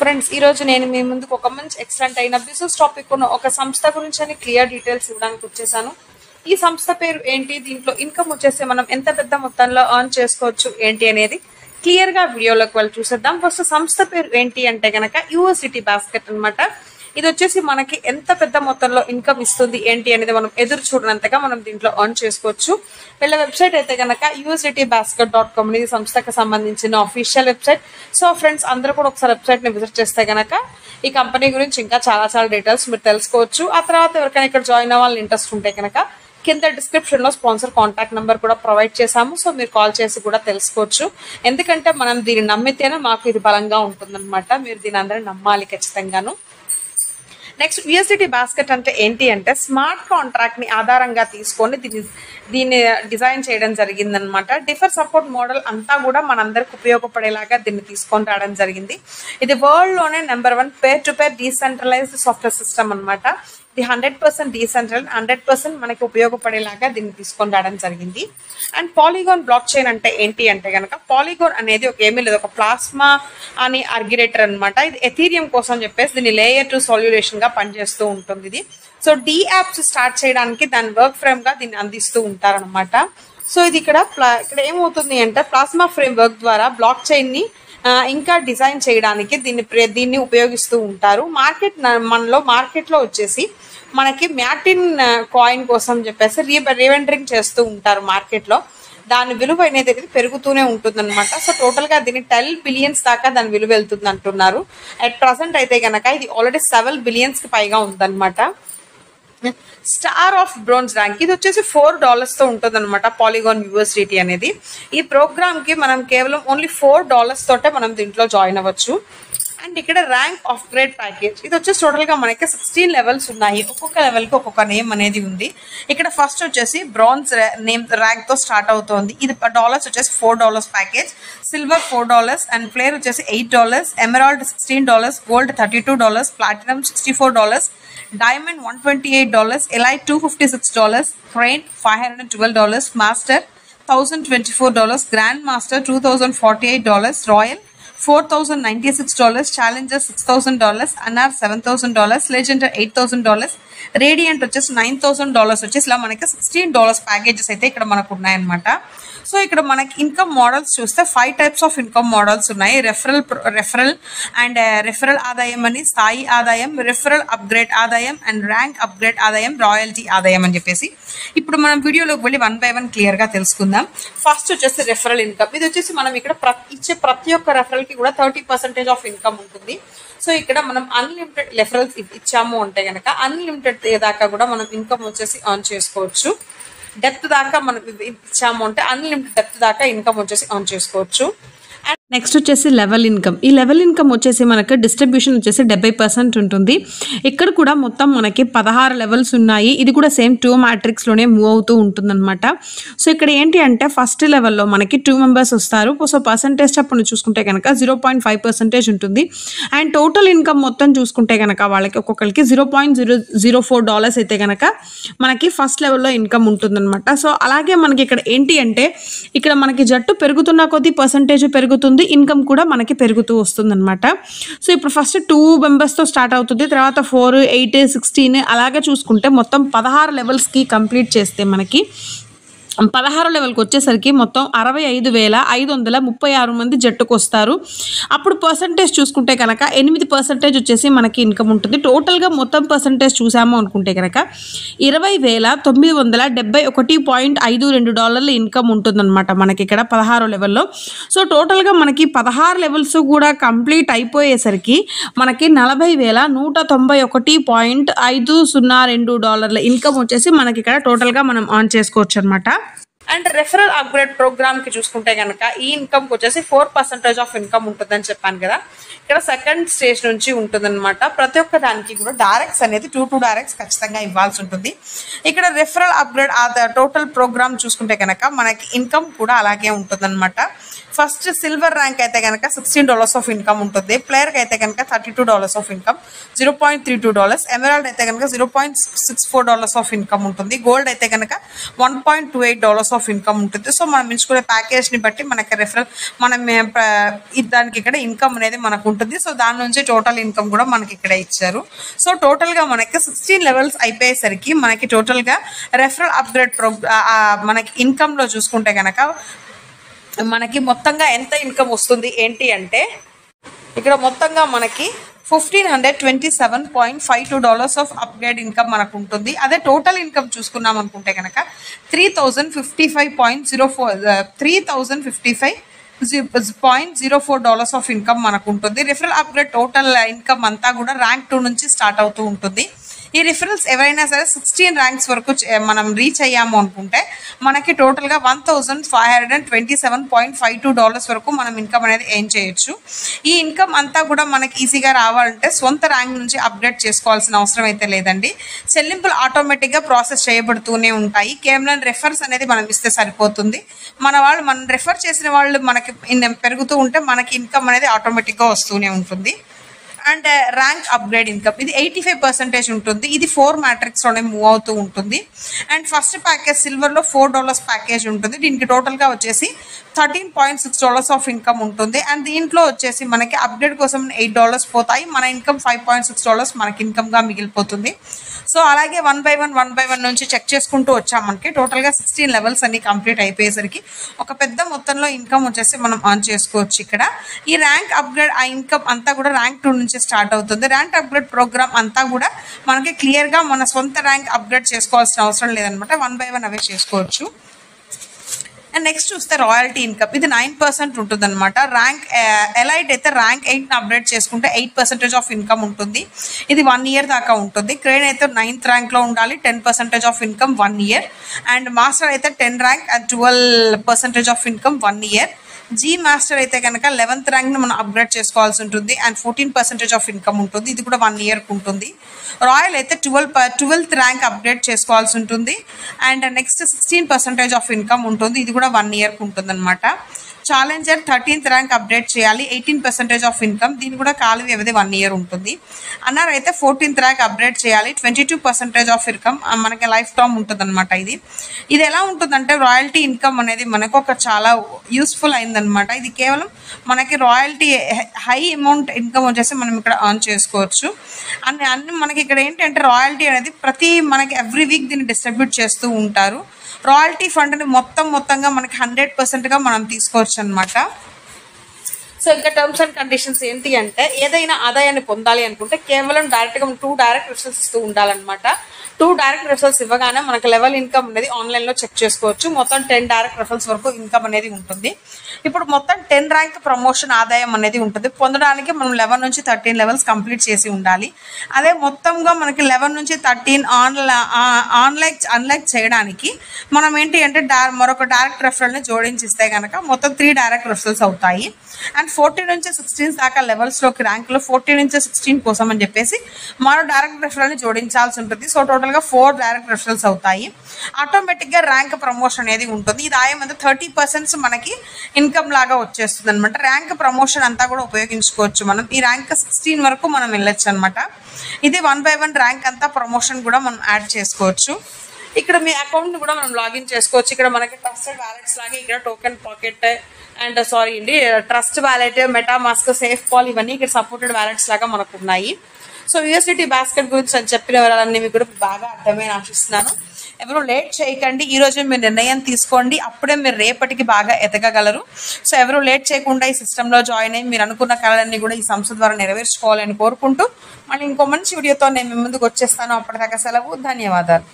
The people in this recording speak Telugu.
ఫ్రెండ్స్ ఈ రోజు నేను మీ ముందుకు ఒక మంచి ఎక్సలెంట్ అయిన బిజినెస్ టాపిక్ ఉన్న ఒక సంస్థ గురించి క్లియర్ డీటెయిల్స్ ఇవ్వడానికి వచ్చేసాను. ఈ సంస్థ పేరు ఏంటి, దీంట్లో ఇన్కమ్ వచ్చేసి మనం ఎంత పెద్ద మొత్తంలో ఎర్న్ చేసుకోవచ్చు ఏంటి అనేది క్లియర్ గా వీడియోలోకి వెళ్ళి చూసేద్దాం. ఫస్ట్ సంస్థ పేరు ఏంటి అంటే గనక యూనివర్సిటీ బాస్కెట్ అన్నమాట. ఇది వచ్చేసి మనకి ఎంత పెద్ద మొత్తంలో ఇన్కమ్ ఇస్తుంది ఏంటి అనేది మనం ఎదురు చూడనంతగా మనం దీంట్లో ఎర్న్ చేసుకోవచ్చు. వీళ్ళ వెబ్సైట్ అయితే కనుక universitybasket.com అనేది సంస్థకు సంబంధించిన అఫీషియల్ వెబ్సైట్. సో ఫ్రెండ్స్ అందరూ కూడా ఒకసారి వెబ్సైట్ ని విజిట్ చేస్తే కనుక ఈ కంపెనీ గురించి ఇంకా చాలా డీటెయిల్స్ మీరు తెలుసుకోవచ్చు. ఆ తర్వాత ఎవరికైనా ఇక్కడ జాయిన్ అవ్వాలని ఇంట్రెస్ట్ ఉంటే కనుక కింద డిస్క్రిప్షన్ లో స్పాన్సర్ కాంటాక్ట్ నెంబర్ కూడా ప్రొవైడ్ చేసాము. సో మీరు కాల్ చేసి కూడా తెలుసుకోవచ్చు. ఎందుకంటే మనం దీన్ని నమ్మితేనే మాకు ఇది బలంగా ఉంటుందన్నమాట. మీరు దీని అందరూ నమ్మాలి ఖచ్చితంగాను. నెక్స్ట్ యూఎస్డిటీ బాస్కెట్ అంటే ఏంటి అంటే స్మార్ట్ కాంట్రాక్ట్ ని ఆధారంగా తీసుకొని దీన్ని డిజైన్ చేయడం జరిగిందనమాట. డిఫర్ సపోర్ట్ మోడల్ అంతా కూడా మనందరికి ఉపయోగపడేలాగా దీన్ని తీసుకొని రావడం జరిగింది. ఇది వరల్డ్ లోనే number 1 pair to pair decentralised software system అనమాట. ఇది 100% డీసెంట్రల్ 100% మనకి ఉపయోగపడేలాగా దీన్ని తీసుకొని రావడం జరిగింది. అండ్ పాలిగాన్ బ్లాక్ చైన్ అంటే ఏంటి అంటే కనుక పాలిగాన్ అనేది ఏమీ లేదు, ఒక ప్లాస్మా అని ఆర్గ్యులేటర్ అనమాట. ఇది ఎథీరియం కోసం చెప్పేసి దీన్ని లేయర్ 2 సొల్యూషన్ గా పనిచేస్తూ ఉంటుంది. ఇది సో డి యాప్స్ స్టార్ట్ చేయడానికి దాని వర్క్ ఫ్రేమ్ గా దీన్ని అందిస్తూ ఉంటారనమాట. సో ఇది ఇక్కడ ఏమవుతుంది అంటే ప్లాస్మా ఫ్రేమ్ వర్క్ ద్వారా బ్లాక్ చైన్ ని ఇంకా డిజైన్ చేయడానికి దీన్ని ఉపయోగిస్తూ ఉంటారు. మార్కెట్లో వచ్చేసి మనకి మ్యాటిన్ కాయిన్ కోసం చెప్పేసి రీవెండరింగ్ చేస్తూ ఉంటారు మార్కెట్లో. దాని విలువ అనేది పెరుగుతూనే ఉంటుంది అనమాట. సో టోటల్ గా దీన్ని 10 బిలియన్స్ దాకా దాని విలువ వెళ్తుంది అంటున్నారు. అట్ ప్రజెంట్ అయితే కనుక ఇది ఆల్రెడీ 7 బిలియన్స్ కి పైగా ఉందన్నమాట. స్టార్ ఆఫ్ బ్రోన్స్ ర్యాంక్ ఇది వచ్చేసి $4 తో ఉంటుంది అనమాట. పాలిగాన్ యూనివర్సిటీ అనేది ఈ ప్రోగ్రామ్ కి మనం కేవలం ఓన్లీ $4 తోటే మనం దీంట్లో జాయిన్ అవ్వచ్చు. అండ్ ఇక్కడ ర్యాంక్ ఆఫ్ గ్రేడ్ ప్యాకేజ్ ఇది వచ్చేసి టోటల్ గా మనకి 16 లెవెల్స్ ఉన్నాయి. ఒక్కొక్క లెవెల్ కి ఒక్కొక్క నేమ్ అనేది ఉంది. ఇక్కడ ఫస్ట్ వచ్చేసి బ్రాంజ్ నేమ్ ర్యాంక్ తో స్టార్ట్ అవుతోంది. ఇది డాలర్స్ వచ్చేసి $4 ప్యాకేజ్, సిల్వర్ $4 అండ్ ఫ్లేర్ వచ్చేసి $8, emerald $16, gold $32, platinum $64, diamond $128, elite $256, crane $512, master $1024, grand master $2048, royal $4096, challenger $6000, అన్నార్ $7000, Legender $8000, radiant వచ్చేసి $9000 వచ్చేసి ఇలా మనకి $16 ప్యాకేజెస్ అయితే ఇక్కడ మనకు ఉన్నాయన్నమాట. సో ఇక్కడ మనకి ఇన్కమ్ మోడల్స్ చూస్తే 5 టైప్స్ ఆఫ్ ఇన్కమ్ మోడల్స్ ఉన్నాయి. రెఫరల్ ఆదాయం అని, స్థాయి ఆదాయం, రెఫరల్ అప్గ్రేడ్ ఆదాయం అండ్ ర్యాంక్ అప్గ్రేడ్ ఆదాయం, రాయల్టీ ఆదాయం అని చెప్పేసి ఇప్పుడు మనం వీడియోలోకి వెళ్ళి 1 by 1 క్లియర్ గా తెలుసుకుందాం. ఫస్ట్ వచ్చేసి రెఫరల్ ఇన్కమ్. ఇది వచ్చేసి మనం ఇక్కడ ఇచ్చే ప్రతి ఒక్క రెఫరల్ కి కూడా 30% ఆఫ్ ఇన్కమ్ ఉంటుంది. సో ఇక్కడ మనం అన్లిమిటెడ్ రెఫరల్స్ ఇచ్చాము అంటే కనుక అన్లిమిటెడ్ దాకా కూడా మనం ఇన్కమ్ వచ్చేసి ఆన్ చేసుకోవచ్చు. డెప్త్ దాకా మనం ఇచ్చాము అంటే అన్లిమిటెడ్ డెప్త్ దాకా ఇన్కమ్ వచ్చేసి ఆన్ చేసుకోవచ్చు. అండ్ నెక్స్ట్ వచ్చేసి లెవెల్ ఇన్కమ్. ఈ లెవెల్ ఇన్కమ్ వచ్చేసి మనకి డిస్ట్రిబ్యూషన్ వచ్చేసి 70% ఉంటుంది. ఇక్కడ కూడా మొత్తం మనకి 16 లెవెల్స్ ఉన్నాయి. ఇది కూడా సేమ్ 2 మ్యాట్రిక్స్ లోనే మూవ్ అవుతూ ఉంటుంది అనమాట. సో ఇక్కడ ఏంటి అంటే ఫస్ట్ లెవెల్లో మనకి 2 మెంబర్స్ వస్తారు. సో పర్సంటేజ్ చప్పును చూసుకుంటే కనుక 0.5% ఉంటుంది. అండ్ టోటల్ ఇన్కమ్ మొత్తం చూసుకుంటే కనుక వాళ్ళకి ఒక్కొక్కరికి $0.004 అయితే కనుక మనకి ఫస్ట్ లెవెల్లో ఇన్కమ్ ఉంటుందన్నమాట. సో అలాగే మనకి ఇక్కడ ఏంటి అంటే ఇక్కడ మనకి జట్టు పెరుగుతున్న కొద్దీ పర్సంటేజ్ పెరుగుతుంది, ఇన్కమ్ కూడా మనకి పెరుగుతూ వస్తుంది అనమాట. సో ఇప్పుడు ఫస్ట్ 2 మెంబర్స్ తో స్టార్ట్ అవుతుంది, తర్వాత 4, 8, 16 అలాగే చూసుకుంటే మొత్తం 16 లెవెల్స్ కి కంప్లీట్ చేస్తే మనకి 16 లెవెల్కి వచ్చేసరికి మొత్తం 65,536 మంది జట్టుకు వస్తారు. అప్పుడు పర్సంటేజ్ చూసుకుంటే కనుక 8% వచ్చేసి మనకి ఇన్కమ్ ఉంటుంది. టోటల్గా మొత్తం పర్సంటేజ్ చూసాము అనుకుంటే కనుక $20,971.52 ఇన్కమ్ ఉంటుందన్నమాట మనకి ఇక్కడ 16 లెవెల్లో. సో టోటల్గా మనకి 16 లెవెల్స్ కూడా కంప్లీట్ అయిపోయేసరికి మనకి $40,191.502 ఇన్కమ్ వచ్చేసి మనకి ఇక్కడ టోటల్గా మనం ఆన్ చేసుకోవచ్చు అనమాట. అండ్ రెఫరల్ అప్గ్రేడ్ ప్రోగ్రామ్ కి చూసుకుంటే కనుక ఈ ఇన్కమ్ వచ్చేసి 4% ఆఫ్ ఇన్కమ్ ఉంటుందని చెప్పాను కదా. ఇక్కడ సెకండ్ స్టేజ్ నుంచి ఉంటుందన్నమాట. ప్రతి ఒక్క దానికి కూడా డైరెక్ట్స్ అనేది 2 డైరెక్ట్స్ ఖచ్చితంగా ఇవ్వాల్సి ఉంటుంది. ఇక్కడ రెఫరల్ అప్గ్రేడ్ టోటల్ ప్రోగ్రామ్ చూసుకుంటే కనుక మనకి ఇన్కమ్ కూడా అలాగే ఉంటుందన్నమాట. ఫస్ట్ సిల్వర్ ర్యాంక్ అయితే కనుక $16 ఆఫ్ ఇన్కమ్ ఉంటుంది. ప్లేయర్కి అయితే కనుక $32 ఆఫ్ ఇన్కమ్, $0.32. ఎమరాల్డ్ అయితే కనుక $0.64 ఆఫ్ ఇన్కమ్ ఉంటుంది. గోల్డ్ అయితే కనుక $1.28 ఆఫ్ ఇన్కమ్ ఉంటుంది. సో మనం ఎంచుకునే ప్యాకేజ్ని బట్టి మనకి రెఫరల్ మనం దానికి ఇక్కడ ఇన్కమ్ అనేది మనకు ఉంటుంది. సో దాని నుంచి టోటల్ ఇన్కమ్ కూడా మనకి ఇక్కడ ఇచ్చారు. సో టోటల్గా మనకి 16 లెవెల్స్ అయిపోయేసరికి మనకి టోటల్గా రెఫరల్ అప్గ్రేడ్ మనకి ఇన్కమ్లో చూసుకుంటే కనుక మనకి మొత్తంగా ఎంత ఇన్కమ్ వస్తుంది ఏంటి అంటే ఇక్కడ మొత్తంగా మనకి $1,527.52 ఆఫ్ అప్గ్రేడ్ ఇన్కమ్ మనకు ఉంటుంది. అదే టోటల్ ఇన్కమ్ చూసుకున్నాం అనుకుంటే కనుక $3,055.04 ఆఫ్ ఇన్కమ్ మనకు ఉంటుంది. రిఫరల్ అప్గ్రేడ్ టోటల్ ఇన్కమ్ అంతా కూడా ర్యాంక్ 2 నుంచి స్టార్ట్ అవుతూ ఉంటుంది. ఈ రిఫరల్స్ ఎవరైనా సరే 16 ర్యాంక్స్ వరకు మనం రీచ్ అయ్యాము అనుకుంటే మనకి టోటల్గా $1,527.52 వరకు మనం ఇన్కమ్ అనేది ఎర్న్ చేయొచ్చు. ఈ ఇన్కమ్ అంతా కూడా మనకి ఈజీగా రావాలంటే సొంత ర్యాంక్ నుంచి అప్గ్రేడ్ చేసుకోవాల్సిన అవసరం అయితే లేదండి. చెల్లింపులు ఆటోమేటిక్గా ప్రాసెస్ చేయబడుతూనే ఉంటాయి. కేవలం రెఫర్స్ అనేది మనం ఇస్తే సరిపోతుంది. మనం రెఫర్ చేసిన వాళ్ళు మనకి పెరుగుతూ ఉంటే మనకి ఇన్కమ్ అనేది ఆటోమేటిక్గా వస్తూనే ఉంటుంది. అండ్ ర్యాంక్ అప్గ్రేడ్ ఇన్కమ్ ఇది 85% ఉంటుంది. ఇది 4 మ్యాట్రిక్స్లోనే మూవ్ అవుతూ ఉంటుంది. అండ్ ఫస్ట్ ప్యాకేజ్ సిల్వర్లో $4 ప్యాకేజ్ ఉంటుంది. దీనికి టోటల్గా వచ్చేసి $13.6 ఆఫ్ ఇన్కమ్ ఉంటుంది. అండ్ దీంట్లో వచ్చేసి మనకి అప్గ్రేడ్ కోసం $8 పోతాయి. మన ఇన్కమ్ $5.6 మనకి ఇన్కమ్గా మిగిలిపోతుంది. సో అలాగే వన్ బై వన్ నుంచి చెక్ చేసుకుంటూ వచ్చామంటే టోటల్గా 16 లెవెల్స్ అన్ని కంప్లీట్ అయిపోయేసరికి ఒక పెద్ద మొత్తంలో ఇన్కమ్ వచ్చేసి మనం ఆన్ చేసుకోవచ్చు. ఇక్కడ ఈ ర్యాంక్ అప్గ్రేడ్ ఆ ఇన్కమ్ అంతా కూడా ర్యాంక్ 2 నుంచి స్టార్ట్ అవుతుంది. ర్యాంక్ అప్గ్రేడ్ ప్రోగ్రామ్ అంతా కూడా మనకి క్లియర్గా మన సొంత ర్యాంక్ అప్గ్రేడ్ చేసుకోవాల్సిన అవసరం లేదనమాట. వన్ బై వన్ అవే చేసుకోవచ్చు. అండ్ నెక్స్ట్ చూస్తే రాయల్టీ ఇన్కమ్ ఇది 9% ఉంటుంది అనమాట. ర్యాంక్ ఎలైట్ అయితే ర్యాంక్ 8 అప్గ్రేడ్ చేసుకుంటే 8% ఆఫ్ ఇన్కమ్ ఉంటుంది. ఇది 1 ఇయర్ దాకా ఉంటుంది. క్రేన్ అయితే 9th ర్యాంక్లో ఉండాలి, 10% of income 1 year. And master అయితే 10 rank and 12% of income 1 year. G master అయితే కనుక 11th ర్యాంక్ని మనం అప్గ్రేడ్ చేసుకోవాల్సి ఉంటుంది అండ్ 14% ఆఫ్ ఇన్కమ్ ఉంటుంది. ఇది కూడా 1 ఇయర్కి ఉంటుంది. రాయల్ అయితే 12th ర్యాంక్ అప్గ్రేడ్ చేసుకోవాల్సి ఉంటుంది అండ్ నెక్స్ట్ 16% ఆఫ్ ఇన్కమ్ ఉంటుంది. ఇది కూడా 1 ఇయర్కి ఉంటుంది అనమాట. ఛాలెంజర్ 13th ర్యాంక్ అప్డేట్ చేయాలి, 18% ఆఫ్ ఇన్కమ్. దీని కూడా కాల వ్యవధి 1 ఇయర్ ఉంటుంది. అన్నారు అయితే 14th ర్యాంక్ అప్డేట్ చేయాలి, 22% ఆఫ్ ఇన్కమ్ మనకి లైఫ్ టైమ్ ఉంటుంది అనమాట. ఇది ఎలా ఉంటుందంటే రాయల్టీ ఇన్కమ్ అనేది మనకు ఒక చాలా యూస్ఫుల్ అయిందనమాట. ఇది కేవలం మనకి రాయల్టీ హై అమౌంట్ ఇన్కమ్ వచ్చేసి మనం ఇక్కడ ఆన్ చేసుకోవచ్చు. అన్ని మనకి ఇక్కడ ఏంటంటే రాయల్టీ అనేది మనకి ఎవ్రీ వీక్ దీన్ని డిస్ట్రిబ్యూట్ చేస్తూ ఉంటారు. రాయల్టీ ఫండ్ని మొత్తంగా మనకి 100%గా మనం తీసుకోవచ్చు అనమాట. సో ఇంకా టర్మ్స్ అండ్ కండిషన్స్ ఏంటి అంటే ఏదైనా ఆదాయాన్ని పొందాలి అనుకుంటే కేవలం డైరెక్ట్గా 2 డైరెక్ట్ రిఫరల్స్ ఇస్తూ ఉండాలన్నమాట. 2 డైరెక్ట్ రిఫరల్స్ ఇవ్వగానే మనకి లెవెల్ ఇన్కమ్ అనేది ఆన్లైన్లో చెక్ చేసుకోవచ్చు. మొత్తం 10 డైరెక్ట్ రిఫరల్స్ వరకు ఇన్కమ్ అనేది ఉంటుంది. ఇప్పుడు మొత్తం 10 ర్యాంక్ ప్రమోషన్ ఆదాయం అనేది ఉంటుంది. పొందడానికి మనం 11 నుంచి 13 లెవెల్స్ కంప్లీట్ చేసి ఉండాలి. అదే మొత్తంగా మనకి 11 నుంచి 13 అన్లైక్ చేయడానికి మనం ఏంటి అంటే మరొక డైరెక్ట్ రెఫరల్ని జోడించిస్తే కనుక మొత్తం 3 డైరెక్ట్ రెఫరల్స్ అవుతాయి. అండ్ 14 నుంచి 16 దాకా లెవెల్స్లోకి ర్యాంక్లో 14 నుంచి 16 కోసం అని చెప్పేసి మరో డైరెక్ట్ రెఫరల్ని జోడించాల్సి ఉంటుంది. సో టోటల్గా 4 డైరెక్ట్ రెఫరల్స్ అవుతాయి. ఆటోమేటిక్గా ర్యాంక్ ప్రమోషన్ అనేది ఉంటుంది. ఇది ఆయమంతా 30% మనకి ఇన్కమ్ లాగా వచ్చేస్తుంది అనమాట. ర్యాంక్ ప్రమోషన్ అంతా కూడా ఉపయోగించుకోవచ్చు మనం. ఈ ర్యాంక్ 16 వరకు మనం వెళ్ళొచ్చు అనమాట. ఇది 1 by 1 ర్యాంక్ అంతా ప్రమోషన్ కూడా మనం యాడ్ చేసుకోవచ్చు. ఇక్కడ మీ అకౌంట్ని కూడా మనం లాగిన్ చేసుకోవచ్చు. ఇక్కడ మనకి ట్రస్టెడ్ వ్యాలెట్స్ లాగా ఇక్కడ token pocket and trust wallet, MetaMask, SafePal ఇవన్నీ ఇక్కడ సపోర్టెడ్ వ్యాలెట్స్ లాగా మనకు ఉన్నాయి. సో యూఎస్డిటీ బాస్కెట్ గురించి అని చెప్పిన వివరాలన్నీ మీకు కూడా బాగా అర్థమని ఆశిస్తున్నాను. ఎవరు లేట్ చేయకండి, ఈరోజు మీరు నిర్ణయం తీసుకోండి, అప్పుడే మీరు రేపటికి బాగా ఎదగగలరు. సో ఎవరు లేట్ చేయకుండా ఈ సిస్టంలో జాయిన్ అయ్యి మీరు అనుకున్న కళలన్నీ కూడా ఈ సంస్థ ద్వారా నెరవేర్చుకోవాలని కోరుకుంటూ మళ్ళీ ఇంకో మంచి వీడియోతో నేను మీ ముందుకు వచ్చేస్తాను. అప్పటిదాకా సెలవు, ధన్యవాదాలు.